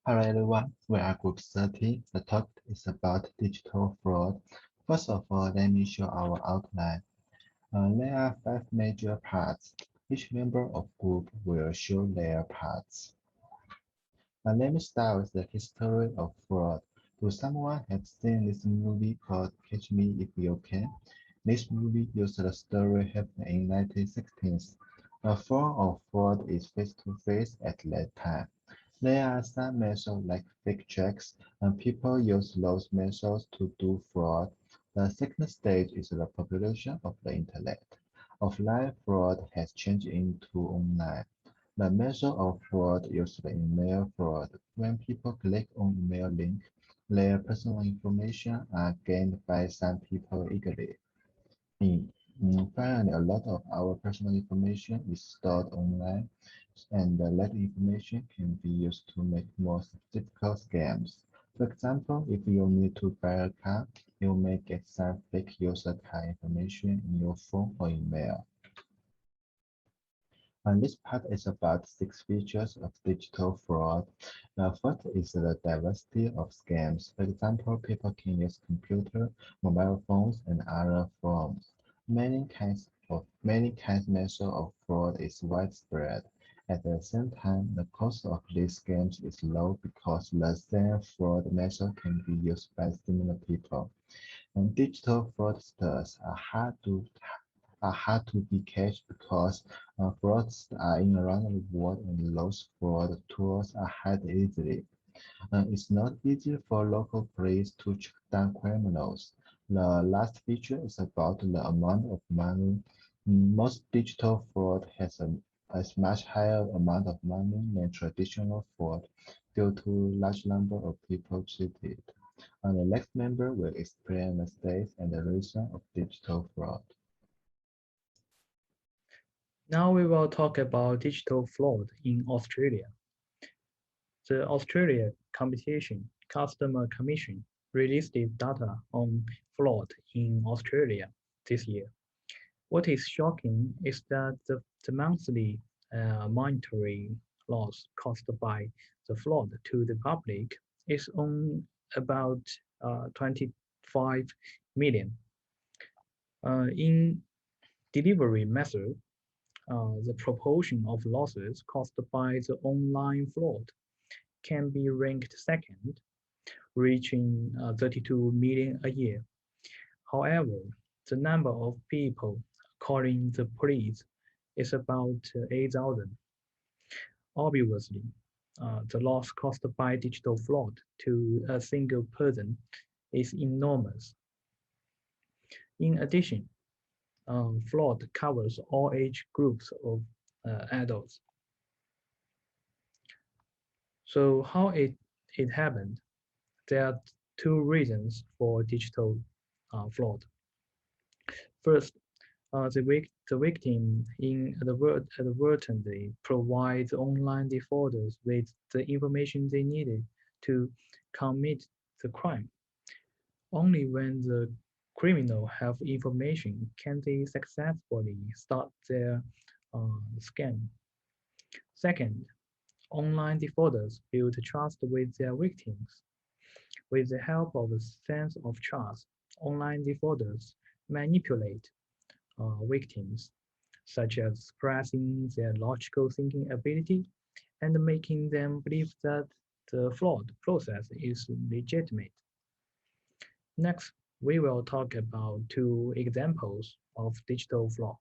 Hello everyone, we are Group 30. The topic is about digital fraud. First of all, let me show our outline. There are 5 major parts. Each member of group will show their parts. Let me start with the history of fraud. Do someone have seen this movie called Catch Me If You Can? This movie used the story happened in 1960s. The form of fraud is face-to-face at that time. There are some methods like fake checks, and people use those methods to do fraud. The second stage is the population of the internet. Offline fraud has changed into online. The method of fraud used in mail fraud. When people click on email link, their personal information are gained by some people eagerly. Mm, Finally, a lot of our personal information is stored online, and that information can be used to make more sophisticated scams. For example, if you need to buy a car, you may get some fake user car information in your phone or email. And this part is about 6 features of digital fraud. The first is the diversity of scams. For example, people can use computer, mobile phones, and other forms. Many kinds method of fraud is widespread. At the same time, the cost of these scams is low because the same fraud method can be used by similar people. And digital fraudsters are hard to be catch because frauds are in around the world and those fraud tools are hide easily. It's not easy for local police to track down criminals. The last feature is about the amount of money. Most digital fraud has much higher amount of money than traditional fraud due to large number of people cheated. And the next member will explain the stage and the reason of digital fraud. Now we will talk about digital fraud in Australia. The Australia Competition Customer Commission released data on fraud in Australia this year. What is shocking is that the monthly monetary loss caused by the fraud to the public is on about 25 million. In delivery method, the proportion of losses caused by the online fraud can be ranked second, reaching 32 million a year. However, the number of people calling the police is about 8,000. Obviously, the loss caused by digital fraud to a single person is enormous. In addition, fraud covers all age groups of adults. So how it happened? There are two reasons for digital fraud. First, the victim inadvertently provides online defrauders with the information they needed to commit the crime. Only when the criminal have information can they successfully start their scam. Second, online defrauders build trust with their victims. With the help of a sense of trust, online defrauders manipulate victims, such as suppressing their logical thinking ability and making them believe that the fraud process is legitimate. Next, we will talk about two examples of digital fraud.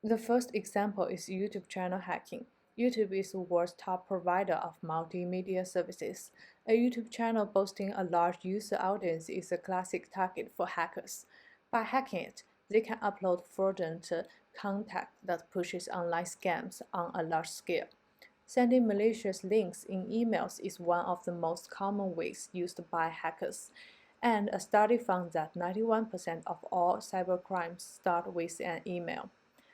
The first example is YouTube channel hacking. YouTube is the world's top provider of multimedia services. A YouTube channel boasting a large user audience is a classic target for hackers. By hacking it, they can upload fraudulent content that pushes online scams on a large scale. Sending malicious links in emails is one of the most common ways used by hackers, and a study found that 91% of all cybercrimes start with an email.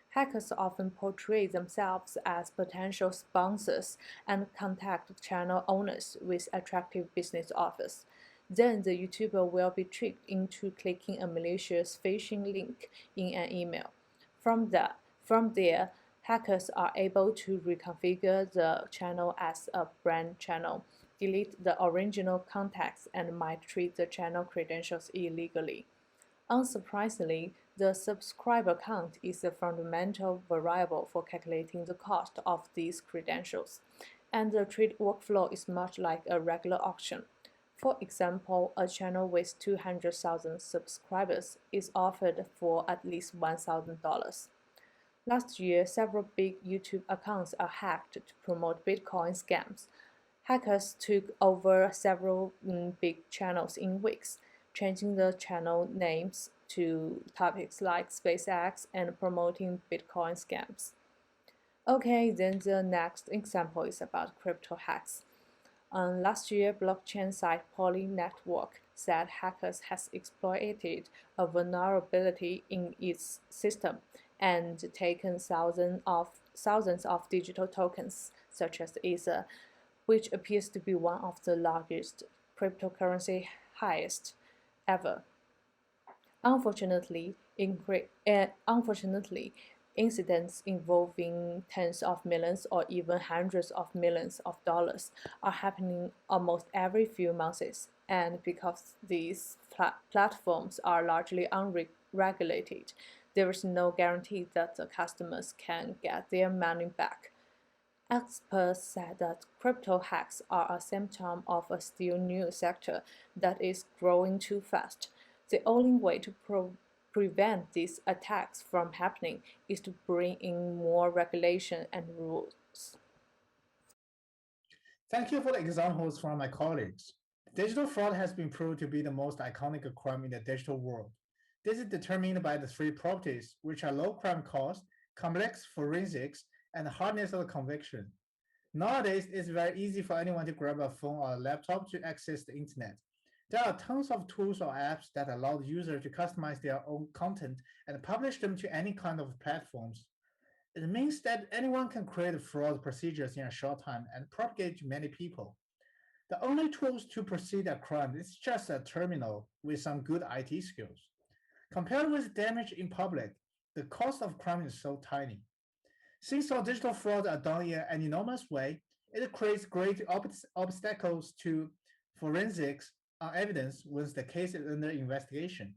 Hackers often portray themselves as potential sponsors and contact channel owners with attractive business offers. Then the YouTuber will be tricked into clicking a malicious phishing link in an email. From there, Hackers are able to reconfigure the channel as a brand channel, delete the original context, and might treat the channel credentials illegally. Unsurprisingly, the subscriber count is a fundamental variable for calculating the cost of these credentials, and the trade workflow is much like a regular auction. For example, a channel with 200,000 subscribers is offered for at least $1,000. Last year, several big YouTube accounts are hacked to promote Bitcoin scams. Hackers took over several big channels in weeks, changing the channel names to topics like SpaceX and promoting Bitcoin scams. Okay, then the next example is about crypto hacks. Last year, blockchain site Poly Network said hackers has exploited a vulnerability in its system and taken thousands of digital tokens, such as Ether, which appears to be one of the largest cryptocurrency heists ever. Unfortunately, unfortunately, incidents involving tens of millions or even hundreds of millions of dollars are happening almost every few months. And because these platforms are largely unregulated, there is no guarantee that the customers can get their money back. Experts said that crypto hacks are a symptom of a still new sector that is growing too fast. The only way to prevent these attacks from happening is to bring in more regulation and rules. Thank you for the examples from my colleagues. Digital fraud has been proved to be the most iconic crime in the digital world. This is determined by the three properties, which are low crime cost, complex forensics, and hardness of conviction. Nowadays, it's very easy for anyone to grab a phone or a laptop to access the internet. There are tons of tools or apps that allow the user to customize their own content and publish them to any kind of platforms. It means that anyone can create fraud procedures in a short time and propagate to many people. The only tools to proceed a crime is just a terminal with some good IT skills. Compared with damage in public, the cost of crime is so tiny. Since all digital fraud are done in an enormous way, it creates great obstacles to forensics on evidence once the case is under investigation.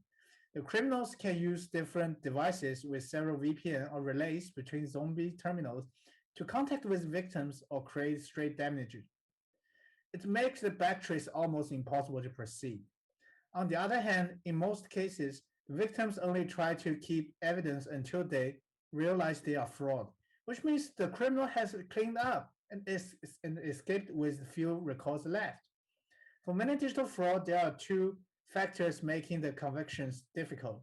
The criminals can use different devices with several VPN or relays between zombie terminals to contact with victims or create straight damage. It makes the backtrace almost impossible to proceed. On the other hand, in most cases, victims only try to keep evidence until they realize they are fraud, which means the criminal has cleaned up and escaped with few recourse left. For many digital fraud, there are two factors making the convictions difficult,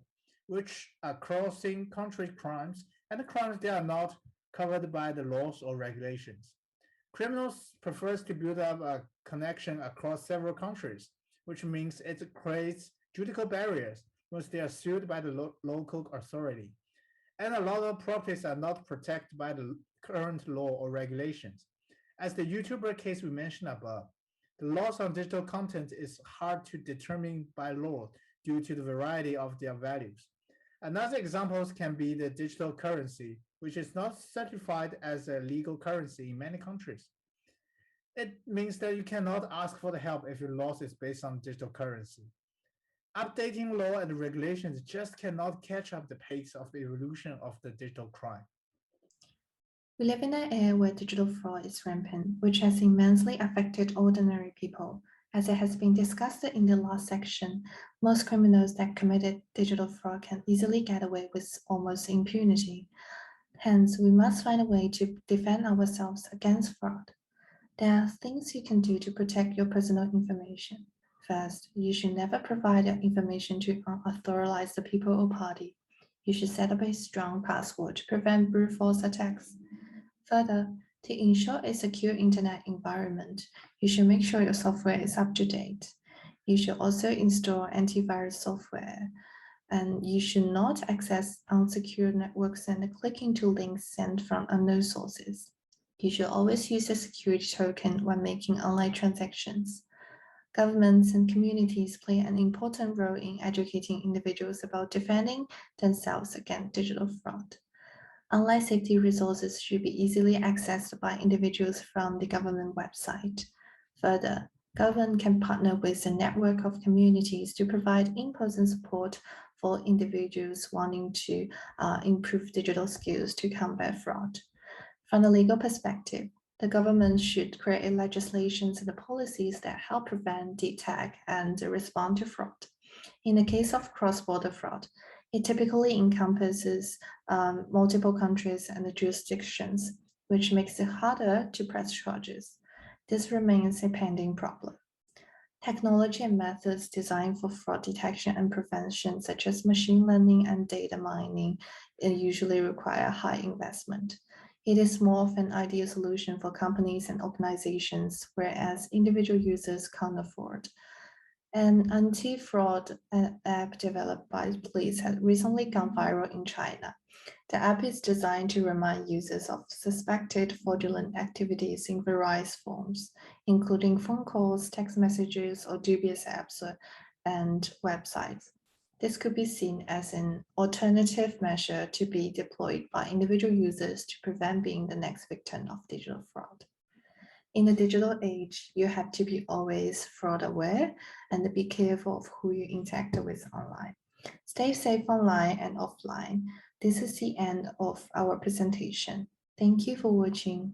which are crossing country crimes and crimes that are not covered by the laws or regulations. Criminals prefers to build up a connection across several countries, which means it creates judicial barriers once they are sued by the local authority. And a lot of properties are not protected by the current law or regulations. As the YouTuber case we mentioned above, the loss on digital content is hard to determine by law due to the variety of their values. Another example can be the digital currency, which is not certified as a legal currency in many countries. It means that you cannot ask for the help if your loss is based on digital currency. Updating law and regulations just cannot catch up the pace of the evolution of the digital crime. We live in an era where digital fraud is rampant, which has immensely affected ordinary people. As it has been discussed in the last section, most criminals that committed digital fraud can easily get away with almost impunity. Hence, we must find a way to defend ourselves against fraud. There are things you can do to protect your personal information. First, you should never provide your information to unauthorized people or party. You should set up a strong password to prevent brute force attacks. Further, to ensure a secure internet environment, you should make sure your software is up to date. You should also install antivirus software, and you should not access unsecured networks and click into links sent from unknown sources. You should always use a security token when making online transactions. Governments and communities play an important role in educating individuals about defending themselves against digital fraud. Online safety resources should be easily accessed by individuals from the government website. Further, government can partner with a network of communities to provide in-person support for individuals wanting to improve digital skills to combat fraud. From a legal perspective, the government should create legislations and policies that help prevent, detect, and respond to fraud. In the case of cross-border fraud, it typically encompasses multiple countries and jurisdictions, which makes it harder to press charges. This remains a pending problem. Technology and methods designed for fraud detection and prevention, such as machine learning and data mining, usually require high investment. It is more of an ideal solution for companies and organizations, whereas individual users can't afford. An anti-fraud app developed by the police has recently gone viral in China. The app is designed to remind users of suspected fraudulent activities in various forms, including phone calls, text messages, or dubious apps and websites. This could be seen as an alternative measure to be deployed by individual users to prevent being the next victim of digital fraud. In the digital age, you have to be always fraud aware and be careful of who you interact with online. Stay safe online and offline. This is the end of our presentation. Thank you for watching.